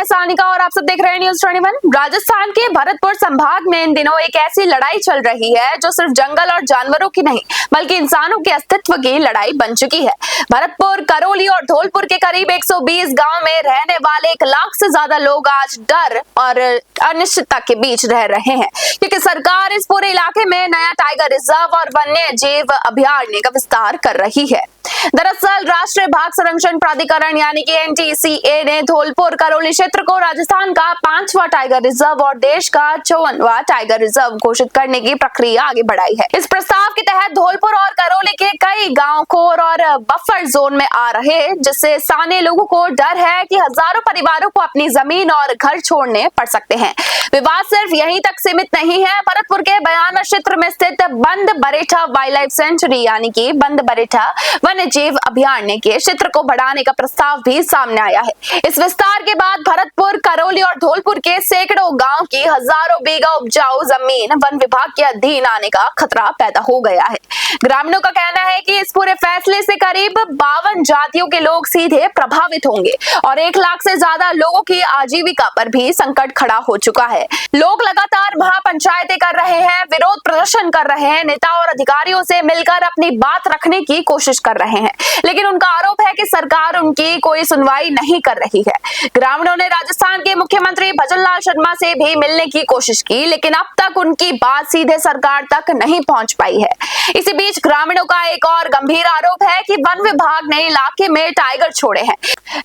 मैं सानिका और आप सब देख रहे हैं न्यूज़ 21। राजस्थान के भरतपुर संभाग में इन दिनों एक ऐसी लड़ाई चल रही है जो सिर्फ जंगल और जानवरों की नहीं बल्कि इंसानों के अस्तित्व की लड़ाई बन चुकी है। भरतपुर, करौली और धौलपुर के करीब 120 गांव में रहने वाले 1 लाख से ज्यादा लोग आज डर और अनिश्चितता के बीच रह रहे हैं, क्योंकि सरकार इस पूरे इलाके में नया टाइगर रिजर्व और वन्य जीव अभयारण्य का विस्तार कर रही है। दरअसल राष्ट्रीय बाघ संरक्षण प्राधिकरण यानी कि NTCA ने धौलपुर करौली क्षेत्र को राजस्थान का 5वां टाइगर रिजर्व और देश का 54वां टाइगर रिजर्व घोषित करने की प्रक्रिया आगे बढ़ाई है। इस प्रस्ताव के तहत धौलपुर और करौली के कई गांव कोर और बफर जोन में आ रहे हैं, जिससे स्थानीय लोगों को डर है कि हजारों परिवारों को अपनी जमीन और घर छोड़ने पड़ सकते हैं। विवाद सिर्फ यहीं तक सीमित नहीं है। भरतपुर के बयाना क्षेत्र में स्थित बंद बरेठा वाइल्ड लाइफ सेंचुरी यानी कि बंद बरेठा वन्य जीव अभयारण्य के क्षेत्र को बढ़ाने का प्रस्ताव भी सामने आया है। इस विस्तार के बाद भरतपुर, करौली और धौलपुर के सैकड़ों गांव की हजारों बीघा उपजाऊ जमीन वन विभाग के अधीन आने का खतरा पैदा हो गया है। ग्रामीणों का कहना है कि इस पूरे फैसले से करीब 52 जातियों के लोग सीधे प्रभावित होंगे और 1 लाख से ज्यादा लोगों की आजीविका पर भी संकट खड़ा हो चुका है। लोग लगातार महापंचायतें कर रहे हैं, विरोध प्रदर्शन कर रहे हैं, नेता और अधिकारियों से मिलकर अपनी बात रखने की कोशिश कर रहे हैं, लेकिन उनका आरोप है कि सरकार उनकी कोई सुनवाई नहीं कर रही है। ग्रामीणों ने राजस्थान के मुख्यमंत्री भजनलाल शर्मा से भी मिलने की कोशिश की, लेकिन अब तक उनकी बात सीधे सरकार तक नहीं पहुंच पाई है। इसी बीच ग्रामीणों का एक और गंभीर आरोप है कि वन विभाग ने इलाके में टाइगर छोड़े हैं,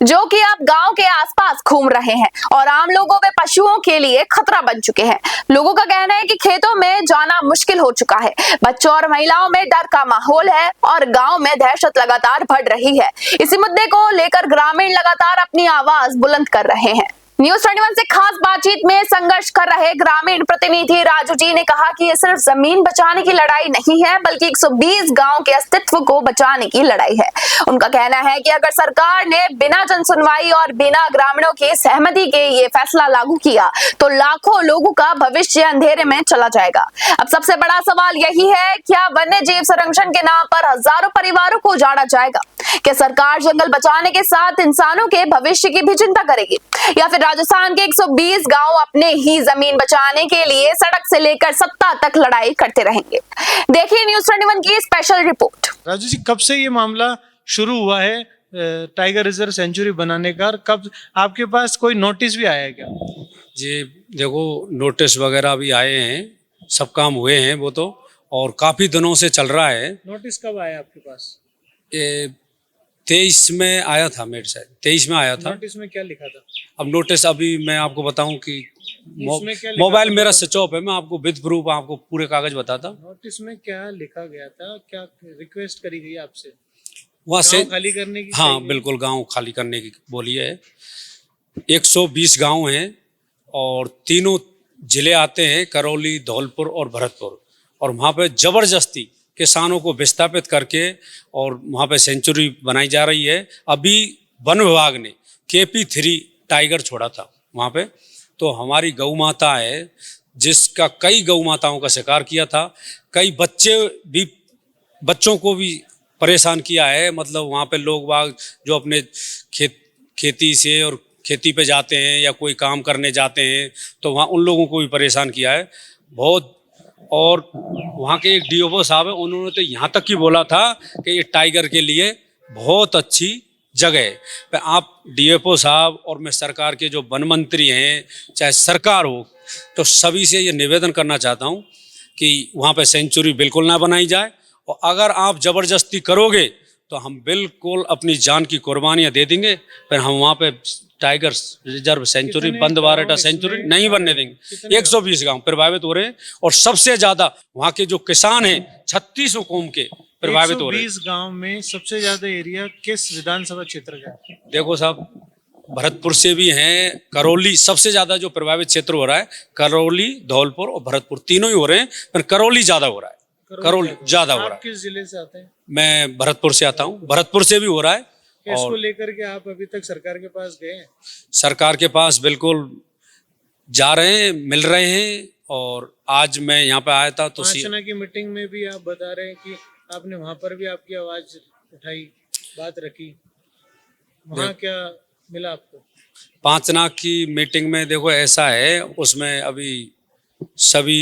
जो कि अब गांव के आसपास घूम रहे हैं और आम लोगों व पशुओं के लिए खतरा बन चुके हैं। लोगों का कहना है कि खेतों में जाना मुश्किल हो चुका है, बच्चों और महिलाओं में डर का माहौल है और गांव में दहशत लगातार बढ़ रही है। इसी मुद्दे को लेकर ग्रामीण लगातार अपनी आवाज बुलंद कर रहे हैं। न्यूज़ 21 से खास बातचीत में संघर्ष कर रहे ग्रामीण प्रतिनिधि राजू जी ने कहा कि ये सिर्फ जमीन बचाने की लड़ाई नहीं है, बल्कि 120 गांव के अस्तित्व को बचाने की लड़ाई है। उनका कहना है कि अगर सरकार ने बिना जनसुनवाई और बिना ग्रामीणों की सहमति के ये फैसला लागू किया तो लाखों लोगों का भविष्य अंधेरे में चला जाएगा। अब सबसे बड़ा सवाल यही है, क्या वन्य जीव संरक्षण के नाम पर हजारों परिवारों को उजाड़ा जाएगा? क्या सरकार जंगल बचाने के साथ इंसानों के भविष्य की भी चिंता करेगी, या फिर राजस्थान के 120 गांव अपने ही जमीन बचाने के लिए सड़क से लेकर सत्ता तक लड़ाई करते रहेंगे? देखिए न्यूज़ 21 की स्पेशल रिपोर्ट। राजू जी, कब से ये मामला शुरू हुआ है टाइगर रिजर्व सेंचुरी बनाने का? कब आपके पास कोई नोटिस भी आया है क्या? जी देखो, नोटिस वगैरह भी आए हैं, सब काम हुए हैं वो तो, और काफी दिनों से चल रहा है। नोटिस कब आया आपके पास? ये 23 में आया था, मेरे साथ 23 में आया था। नोटिस में क्या लिखा था? अब नोटिस अभी मैं आपको बताऊं कि इसमें क्या लिखा मोबाइल था? मेरा स्विच ऑफ है, मैं आपको विद प्रूफ आपको पूरे कागज बताता। नोटिस में क्या लिखा गया था? क्या रिक्वेस्ट करी गई आपसे? वहाँ से खाली करने की? हाँ बिल्कुल, गांव खाली करने की बोली है। 120 गांव हैं और तीनों जिले आते हैं, करौली, धौलपुर और भरतपुर, और वहाँ पे जबरदस्ती किसानों को विस्थापित करके और वहाँ पे सेंचुरी बनाई जा रही है। अभी वन विभाग ने KP3 टाइगर छोड़ा था वहाँ पे, तो हमारी गौ माता है जिसका कई गौ माताओं का शिकार किया था, कई बच्चों को भी परेशान किया है। मतलब वहाँ पे लोग बाग जो अपने खेती से और खेती पे जाते हैं या कोई काम करने जाते हैं तो वहाँ उन लोगों को भी परेशान किया है बहुत। और वहाँ के एक DOO साहब है, उन्होंने तो यहाँ तक ही बोला था कि ये टाइगर के लिए बहुत अच्छी जगह है। पर आप DOO साहब और मैं सरकार के जो वन मंत्री हैं, चाहे सरकार हो, तो सभी से ये निवेदन करना चाहता हूँ कि वहाँ पे सेंचुरी बिल्कुल ना बनाई जाए, और अगर आप ज़बरदस्ती करोगे तो हम बिल्कुल अपनी जान की कुर्बानियाँ दे देंगे, पर हम वहाँ पे टाइगर रिजर्व सेंचुरी, बंद बरेठा सेंचुरी नहीं बनने देंगे। 120 गांव प्रभावित हो रहे हैं और सबसे ज्यादा वहाँ के जो किसान हैं 36 कौम के प्रभावित हो रहे हैं। 120 गांव में सबसे ज्यादा एरिया किस विधानसभा क्षेत्र का है? देखो साहब, भरतपुर से भी हैं, करौली सबसे ज्यादा जो प्रभावित क्षेत्र हो रहा है, करौली, धौलपुर और भरतपुर तीनों ही हो रहे हैं, पर करौली ज्यादा हो रहा है। करौली ज्यादा हो रहा है। किस जिले से आते हैं? मैं भरतपुर से आता हूँ, भरतपुर से भी हो रहा है। इसको लेकर के आप अभी तक सरकार के पास गए हैं? सरकार के पास बिल्कुल जा रहे हैं, मिल रहे हैं, और आज मैं यहाँ पे आया था तो 5 जना की मीटिंग में भी आप बता रहे हैं कि आपने वहां पर भी आपकी आवाज उठाई, बात रखी, वहां क्या मिला आपको? पांचनाक की मीटिंग में देखो ऐसा है, उसमें अभी सभी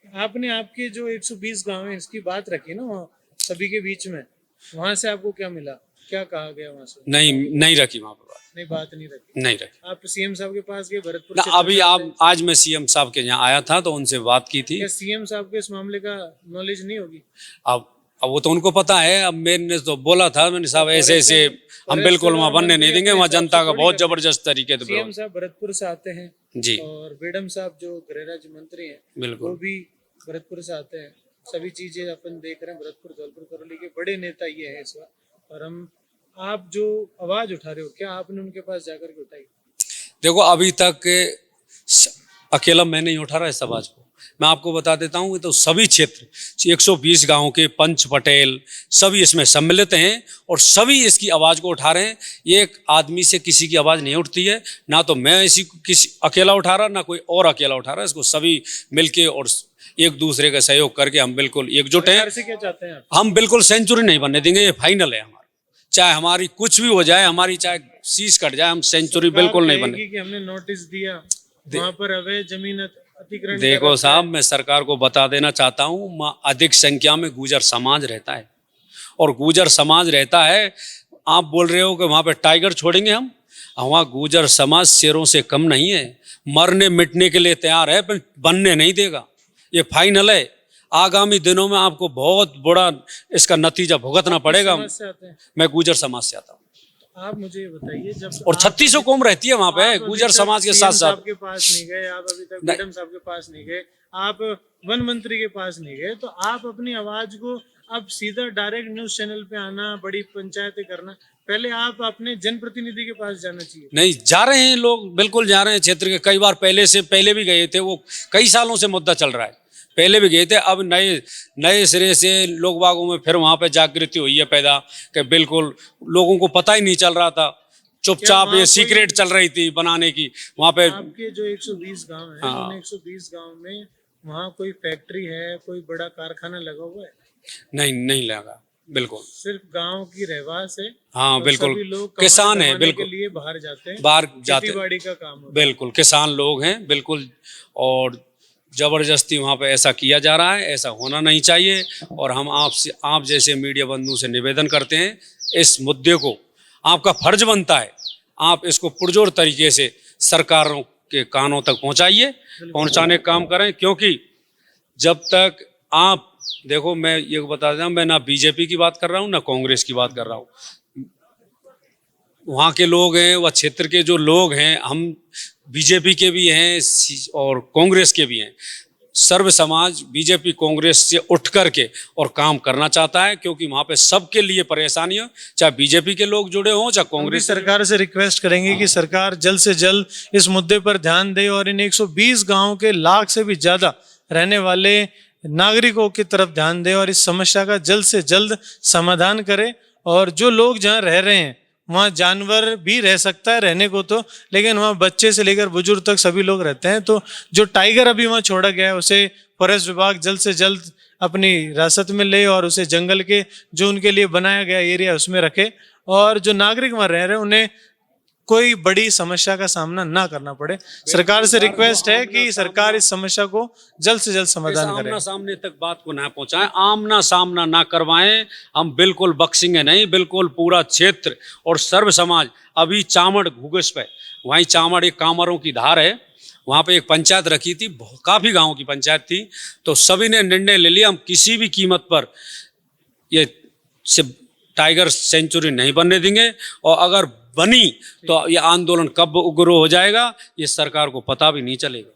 आपने आपके जो 120 गांव है इसकी बात रखी ना वहाँ सभी के बीच में, वहां से आपको क्या मिला, क्या कहा गया वहां से? नहीं रखी वहां पर बात, नहीं, बात नहीं रखी। नहीं रखी आप सीएम साहब के पास गए भरतपुर ना। क्षेत्र अभी में? आप आज मैं सीएम साहब के यहाँ आया था तो उनसे बात की थी। क्या सीएम साहब को इस मामले का नॉलेज नहीं होगी? अब वो तो उनको पता है। अब मैंने तो बोला था, मैंने साहब ऐसे ऐसे हम बिल्कुल वहाँ बनने नहीं देंगे, वहाँ जनता का बहुत जबरदस्त तरीके से सीएम साहब भरतपुर से आते हैं जी, और बेडम साहब जो गृह राज्य मंत्री हैं वो बिल्कुल भी भरतपुर से आते हैं। सभी चीजें अपन देख रहे हैं, भरतपुर धौलपुर करौली के बड़े नेता ये है इस बार। और हम, आप जो आवाज उठा रहे हो, क्या आपने उनके पास जाकर के उठाई? देखो अभी तक अकेला मैं नहीं उठा रहा इस आवाज को। मैं आपको बता देता हूँ, तो सभी क्षेत्र 120 गांव के पंच पटेल सभी इसमें सम्मिलित हैं और सभी इसकी आवाज़ को उठा रहे हैं। ये एक आदमी से किसी की आवाज़ नहीं उठती है, ना तो मैं इसी किसी अकेला उठा रहा, ना कोई और अकेला उठा रहा। इसको सभी मिलके और एक दूसरे का सहयोग करके हम बिल्कुल एकजुट हैं। से क्या चाहते हैं आप? हम बिल्कुल सेंचुरी नहीं बनने देंगे, ये फाइनल है हमारा। चाहे हमारी कुछ भी हो जाए, हमारी चाहे शीश कट जाए, हम सेंचुरी बिल्कुल नहीं बनने। कि हमने नोटिस दिया वहाँ पर अवैध जमीन अतिक्रमण। देखो साहब, मैं सरकार को बता देना चाहता हूँ, अधिक संख्या में गुर्जर समाज रहता है और गुर्जर समाज रहता है। आप बोल रहे हो कि वहाँ पे टाइगर छोड़ेंगे हम, वहाँ गुर्जर समाज शेरों से कम नहीं है, मरने मिटने के लिए तैयार है, पर बनने नहीं देगा। ये फाइनल है। आगामी दिनों में आपको बहुत बड़ा इसका नतीजा भुगतना पड़ेगा। मैं गुर्जर समाज से आता हूँ। आप मुझे ये बताइए, जब और 3600 कौम रहती है वहाँ पे गुर्जर समाज के साथ साथ। के पास नहीं गए आप, अभी तक मैडम साहब के पास नहीं गए आप, वन मंत्री के पास नहीं गए, तो आप अपनी आवाज को अब सीधा डायरेक्ट न्यूज चैनल पे आना, बड़ी पंचायतें करना, पहले आप अपने जनप्रतिनिधि के पास जाना चाहिए। नहीं, जा रहे हैं लोग, बिल्कुल जा रहे हैं। क्षेत्र के कई बार पहले भी गए थे, वो कई सालों से मुद्दा चल रहा है, पहले भी गए थे। अब नए सिरे से लोग बागों में फिर वहाँ पे जागृति हुई है पैदा, कि बिल्कुल लोगों को पता ही नहीं चल रहा था, चुपचाप ये सीक्रेट चल रही थी बनाने की। वहाँ पे आपके जो 120 गांव है, हाँ। उन 120 गांव में वहाँ कोई फैक्ट्री है, कोई बड़ा कारखाना लगा हुआ है? नहीं लगा, बिल्कुल सिर्फ गांव की रहवास है। हाँ, और बिल्कुल सभी लोग किसान है, कमाने बिल्कुल के लिए बाहर जाते हैं, बाहर जाते, खेतीबाड़ी का काम होता है। बिल्कुल किसान लोग हैं, बिल्कुल। और जबरदस्ती वहाँ पे ऐसा किया जा रहा है, ऐसा होना नहीं चाहिए। और हम आप जैसे मीडिया बंधु से निवेदन करते हैं, इस मुद्दे को आपका फर्ज बनता है, आप इसको पुरजोर तरीके से सरकारों के कानों तक पहुँचाने का काम करें। क्योंकि जब तक आप देखो, मैं ये बता देता हूँ, मैं ना बीजेपी की बात कर रहा हूँ ना कांग्रेस की बात कर रहा हूँ। वहाँ के लोग हैं, वह क्षेत्र के जो लोग हैं, हम बीजेपी के भी हैं और कांग्रेस के भी हैं। सर्व समाज बीजेपी कांग्रेस से उठ करके और काम करना चाहता है, क्योंकि वहाँ पे सबके लिए परेशानी हो, चाहे बीजेपी के लोग जुड़े हों चाहे कांग्रेस। सरकार से रिक्वेस्ट करेंगे कि सरकार जल्द से जल्द इस मुद्दे पर ध्यान दे और इन 120 गांवों के लाख से भी ज्यादा रहने वाले नागरिकों की तरफ ध्यान दे और इस समस्या का जल्द से जल्द समाधान करे। और जो लोग जहाँ रह रहे हैं वहाँ जानवर भी रह सकता है रहने को तो, लेकिन वहाँ बच्चे से लेकर बुजुर्ग तक सभी लोग रहते हैं। तो जो टाइगर अभी वहाँ छोड़ा गया है उसे फॉरेस्ट विभाग जल्द से जल्द अपनी हिरासत में ले और उसे जंगल के जो उनके लिए बनाया गया एरिया उसमें रखे, और जो नागरिक वहाँ रह रहे हैं उन्हें कोई बड़ी समस्या का सामना ना करना पड़े। सरकार से रिक्वेस्ट है कि सरकार इस समस्या को जल्द से जल्द समाधान करे। आमना सामने तक बात को ना पहुंचाएं, आमना सामना ना करवाएं। हम बिल्कुल बख्शेंगे नहीं, बिल्कुल पूरा क्षेत्र और सर्व समाज। अभी चामड़ घूगस पे, वहीं चामड़ एक कामरों की धार है, वहाँ पे एक पंचायत रखी थी, काफी गाँव की पंचायत थी, तो सभी ने निर्णय ले लिया हम किसी भी कीमत पर ये टाइगर सेंचुरी नहीं बनने देंगे। और अगर बनी तो ये आंदोलन कब उग्र हो जाएगा ये सरकार को पता भी नहीं चलेगा।